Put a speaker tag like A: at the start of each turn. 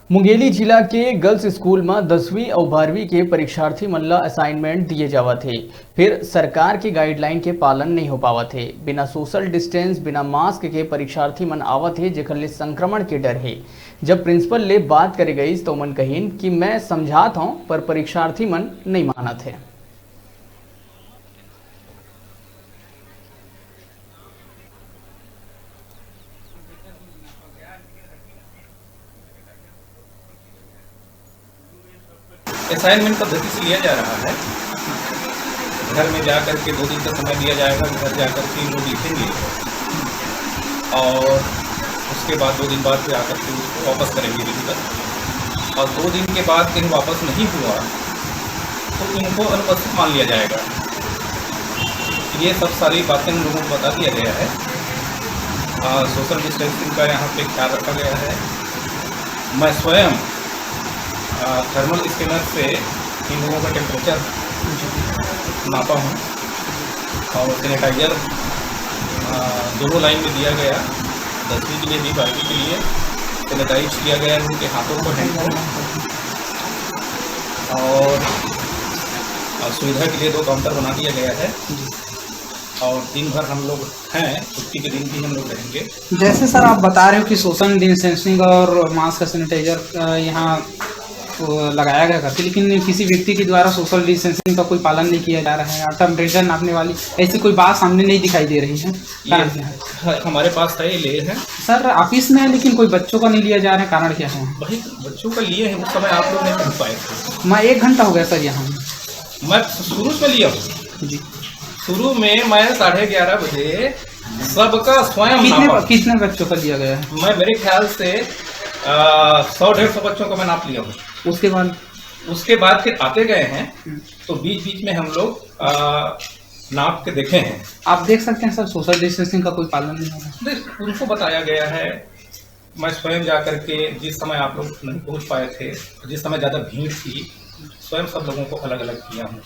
A: मुंगेली जिला के girls school में 10वीं और 12वीं के परीक्षार्थी मन ला असाइनमेंट दिए जावत थे। फिर सरकार के गाइडलाइन के पालन नहीं हो पावत थे। बिना सोशल डिस्टेंस बिना मास्क के परीक्षार्थी मन आवत है, जेकर ले संक्रमण के डर है। जब प्रिंसिपल ले बात करे गई तो मन कहीन कि मैं समझात हूँ, पर परीक्षार्थी मन नहीं मानत है।
B: असाइनमेंट पद्धति से लिया जा रहा है। घर में जा कर के 2 दिन का समय दिया जाएगा, घर जा कर के लोग लिखेंगे और उसके बाद 2 दिन बाद फिर आकर के उसको वापस करेंगे विधिवत। और 2 दिन के बाद कहीं वापस नहीं हुआ तो इनको अनुपस्थित मान लिया जाएगा। ये सब सारी बातें हम लोगों को बता दिया गया है। सोशल डिस्टेंसिंग का यहाँ पे ख्याल रखा गया है। मैं स्वयं थर्मल स्कैनर से इन लोगों का टेम्परेचर नापा हूँ और सैनिटाइजर दोनों लाइन में दिया गया। 10वीं के लिए भी 12वीं के लिए सैनिटाइज किया गया उनके हाथों को, हैंड को। और सुविधा के लिए 2 काउंटर बना दिया गया है और दिन भर हम लोग हैं, छुट्टी के दिन भी हम लोग रहेंगे।
C: जैसे सर आप बता रहे हो कि सोशल डिस्टेंसिंग और मास्क का सैनिटाइजर यहाँ लगाया गया करते, लेकिन किसी व्यक्ति के द्वारा सोशल डिस्टेंसिंग का कोई पालन नहीं किया जा रहा है, टेम्परेचर नापने वाली ऐसी कोई बात सामने नहीं दिखाई दे रही है। कारण क्या है?
B: हमारे पास है, ले है
C: सर ऑफिस में है, लेकिन कोई बच्चों का नहीं लिया जा रहा है, कारण क्या है?
B: भाई बच्चों का लिए हैं, उस समय आप लोग नहीं पहुँच पाए थे।
C: मैं 1 घंटा हो गया सर यहाँ।
B: मैं शुरू से लिया हूँ
C: जी। शुरू
B: में मैं 11:30 बजे सबका स्वयं
C: कितने बच्चों का लिया गया है?
B: मैं मेरे ख्याल से 100-150 बच्चों का मैं नाप लिया हूँ। उसके बाद फिर आते गए हैं तो बीच बीच में हम लोग नाप के देखे हैं।
C: आप देख सकते हैं सर सोशल डिस्टेंसिंग का कोई पालन नहीं हो रहा।
B: उनको बताया गया है। मैं स्वयं जा करके जिस समय आप लोग नहीं पहुंच पाए थे, जिस समय ज़्यादा भीड़ थी, स्वयं सब लोगों को अलग अलग किया हूँ।